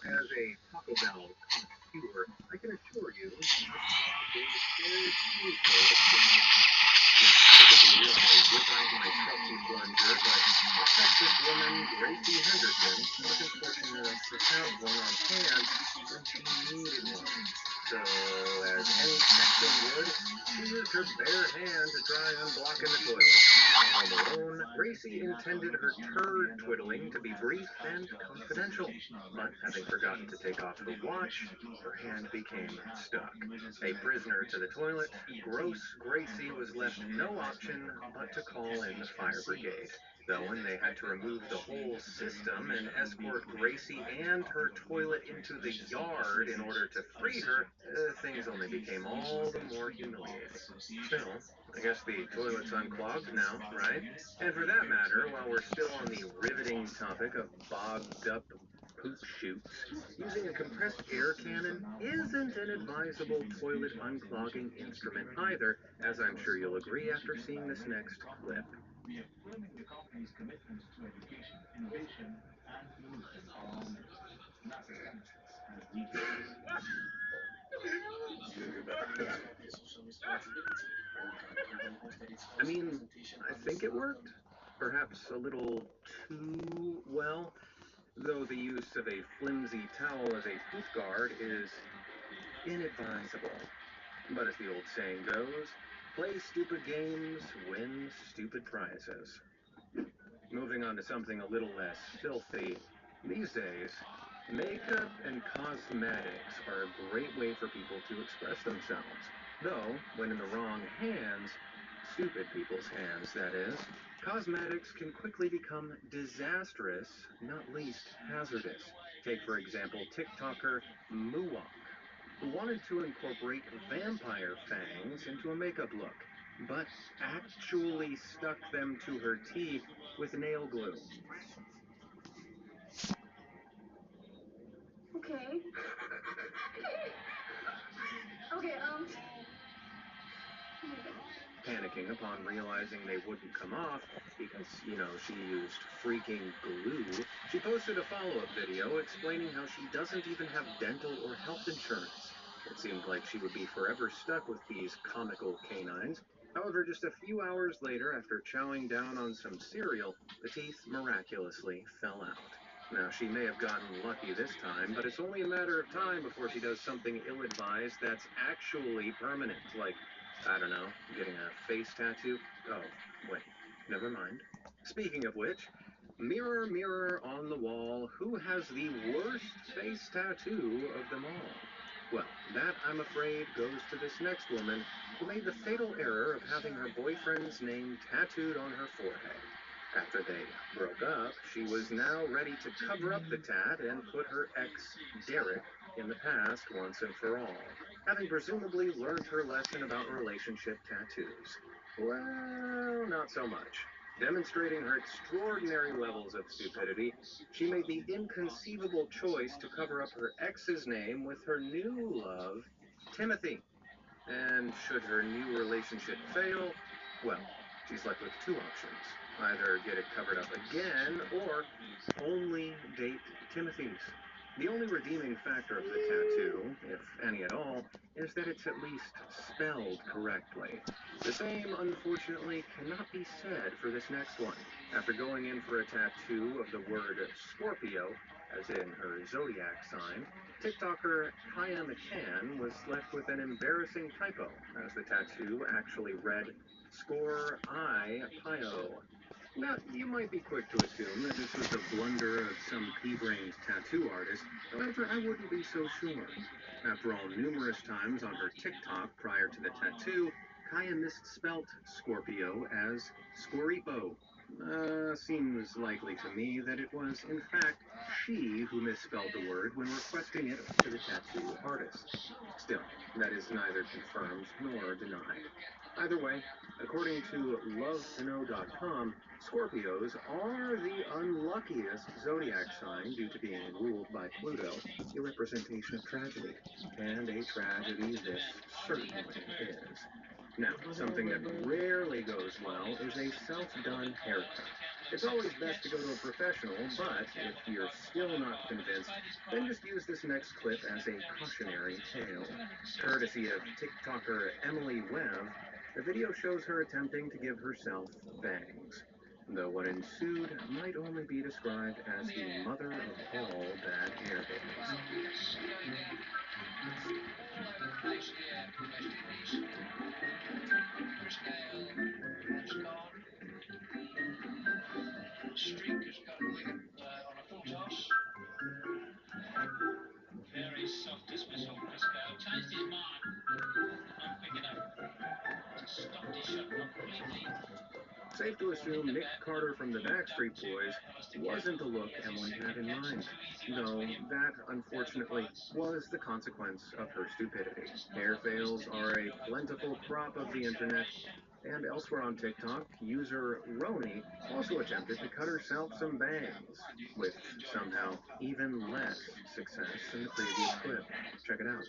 As a Taco Bell connoisseur, I can assure you that this vlog is shared usually. Typically, I whip out my trusty plunger, but the Texas woman, Gracie Henderson, was unfortunate enough to have one on hand when she needed one. So, as any Texan would, she used her bare hand to try unblocking the toilet. Home alone, Gracie intended her turd twiddling to be brief and confidential, but having forgotten to take off her watch, her hand became stuck. A prisoner to the toilet, gross Gracie was left no option but to call in the fire brigade. Though when they had to remove the whole system and escort Gracie and her toilet into the yard in order to free her, things only became all the more humiliating. Still, I guess the toilet's unclogged now, right? And for that matter, while we're still on the riveting topic of bogged up poop chutes, using a compressed air cannon isn't an advisable toilet unclogging instrument either, as I'm sure you'll agree after seeing this next clip. I mean, I think it worked. Perhaps a little too well, though the use of a flimsy towel as a poop guard is inadvisable. But as the old saying goes, play stupid games, win stupid prizes. Moving on to something a little less filthy. These days, makeup and cosmetics are a great way for people to express themselves. Though, when in the wrong hands, stupid people's hands, that is, cosmetics can quickly become disastrous, not least hazardous. Take, for example, TikToker Muwok, who wanted to incorporate vampire fangs into a makeup look, but actually stuck them to her teeth with nail glue. Okay. Okay, Panicking upon realizing they wouldn't come off because, she used freaking glue, she posted a follow-up video explaining how she doesn't even have dental or health insurance. It seemed like she would be forever stuck with these comical canines. However, just a few hours later, after chowing down on some cereal, the teeth miraculously fell out. Now, she may have gotten lucky this time, but it's only a matter of time before she does something ill-advised that's actually permanent, like, I don't know, getting a face tattoo? Oh, wait, never mind. Speaking of which, mirror, mirror on the wall, who has the worst face tattoo of them all? Well, that, I'm afraid, goes to this next woman who made the fatal error of having her boyfriend's name tattooed on her forehead. After they broke up, she was now ready to cover up the tat and put her ex, Derek, in the past once and for all, having presumably learned her lesson about relationship tattoos. Well, not so much. Demonstrating her extraordinary levels of stupidity, she made the inconceivable choice to cover up her ex's name with her new love, Timothy. And should her new relationship fail, well, she's left with two options. Either get it covered up again, or only date Timothy's. The only redeeming factor of the tattoo, if any at all, is that it's at least spelled correctly. The same, unfortunately, cannot be said for this next one. After going in for a tattoo of the word Scorpio, as in her zodiac sign, TikToker Kaya McCann was left with an embarrassing typo, as the tattoo actually read Score I Pio. Now, you might be quick to assume that this was the blunder of some pea-brained tattoo artist. However, I wouldn't be so sure. After all, numerous times on her TikTok prior to the tattoo, Kaya misspelt Scorpio as Scoripo. Seems likely to me that it was, in fact, she who misspelled the word when requesting it to the tattoo artist. Still, that is neither confirmed nor denied. Either way, according to LoveToKnow.com, Scorpios are the unluckiest zodiac sign due to being ruled by Pluto, a representation of tragedy. And a tragedy this certainly is. Now, something that rarely goes well is a self-done haircut. It's always best to go to a professional, but if you're still not convinced, then just use this next clip as a cautionary tale. Courtesy of TikToker Emily Webb, the video shows her attempting to give herself bangs, though what ensued might only be described as the mother of all bad hair days. Safe to assume Nick Carter from the Backstreet Boys wasn't the look Emily had in mind, though that, unfortunately, was the consequence of her stupidity. Hair fails are a plentiful crop of the internet, and elsewhere on TikTok, user Roni also attempted to cut herself some bangs, with somehow even less success in the previous clip. Check it out.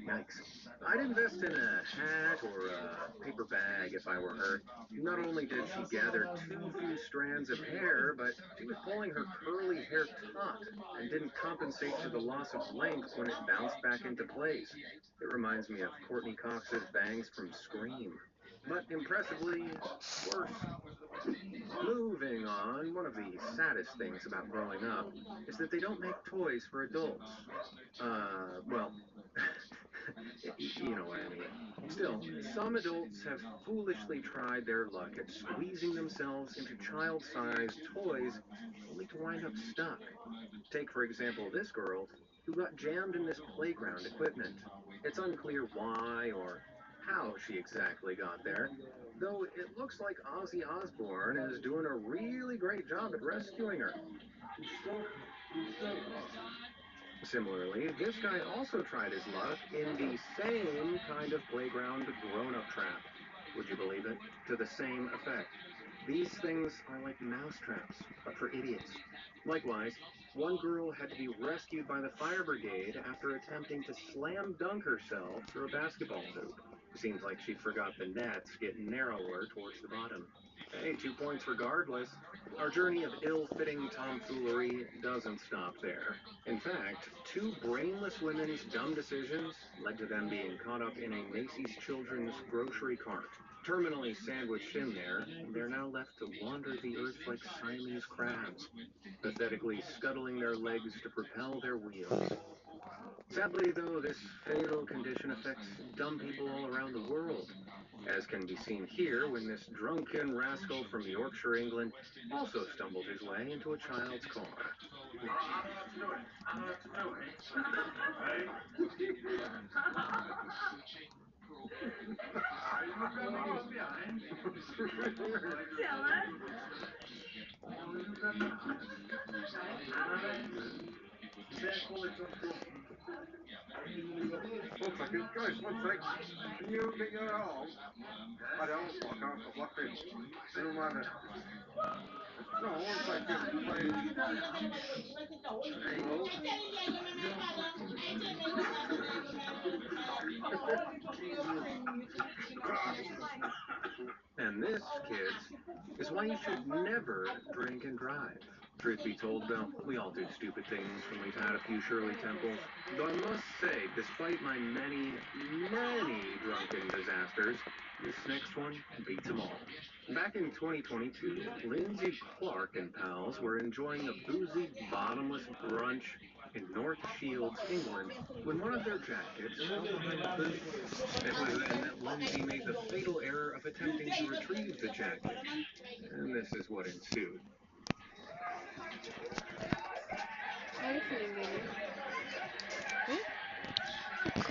Yikes. I'd invest in a hat or a paper bag if I were her. Not only did she gather too few strands of hair, but she was pulling her curly hair taut and didn't compensate for the loss of length when it bounced back into place. It reminds me of Courtney Cox's bangs from Scream. But impressively worse. Moving on, one of the saddest things about growing up is that they don't make toys for adults. Well, you know what I mean. Still, some adults have foolishly tried their luck at squeezing themselves into child-sized toys only to wind up stuck. Take, for example, this girl who got jammed in this playground equipment. It's unclear why or how she exactly got there, though it looks like Ozzy Osbourne is doing a really great job at rescuing her. Similarly, this guy also tried his luck in the same kind of playground grown-up trap. Would you believe it? To the same effect. These things are like mousetraps, but for idiots. Likewise, one girl had to be rescued by the fire brigade after attempting to slam dunk herself through a basketball hoop. Seems like she forgot the nets get narrower towards the bottom. Hey, 2 points regardless. Our journey of ill-fitting tomfoolery doesn't stop there. In fact, two brainless women's dumb decisions led to them being caught up in a Macy's children's grocery cart. Terminally sandwiched in there, they're now left to wander the earth like Siamese crabs, pathetically scuttling their legs to propel their wheels. Sadly, though, this fatal condition affects dumb people all around the world, as can be seen here when this drunken rascal from Yorkshire, England, also stumbled his way into a child's car. One second, guys, one sec. Can you get your arm? I don't, I can't, I've left it. Doesn't matter. No, one second, please. And this, kids, is why you should never drink and drive. Truth be told, though, we all do stupid things when we've had a few Shirley Temples. Though I must say, despite my many, many drunken disasters, this next one beats them all. Back in 2022, Lindsay Clark and pals were enjoying a boozy, bottomless brunch in North Shields, England, when one of their jackets fell behind a boot. It was then that Lindsay made the fatal error of attempting to retrieve the jacket, and this is what ensued. How are you feeling, baby? Hmm?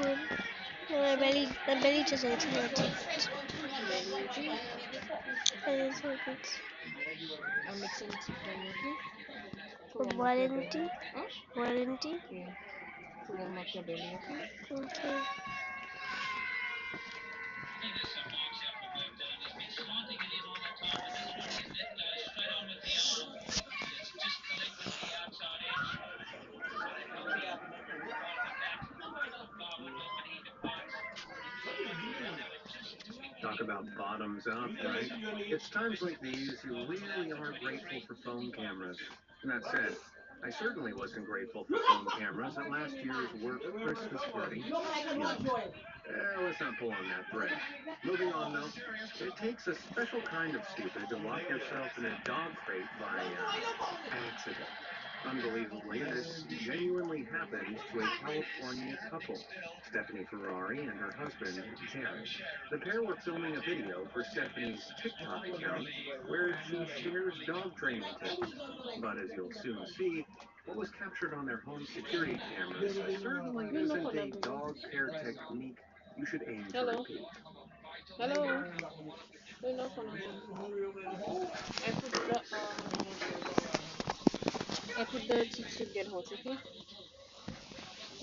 Good. My belly just ate a lot. Belly aching? And it's so good. I'm mixing tea for you, okay? to warm up your Warranty. belly. Huh? Warranty. Yeah. To warm up your belly, okay? Okay. Talk about bottoms up, right? It's times like these you really are grateful for phone cameras. And that said, I certainly wasn't grateful for phone cameras at last year's work Christmas party. Yikes. Let's not pull on that thread. Moving on though, it takes a special kind of stupid to lock yourself in a dog crate by accident. Unbelievably, this genuinely happened to a California couple, Stephanie Ferrari and her husband, Jared. The pair were filming a video for Stephanie's TikTok account where she shares dog training tips. But as you'll soon see, what was captured on their home security cameras certainly You know for isn't that a video. dog care technique you should aim to Hello? repeat. Hello? You know for that video. I put the I put the tea to get hot, okay?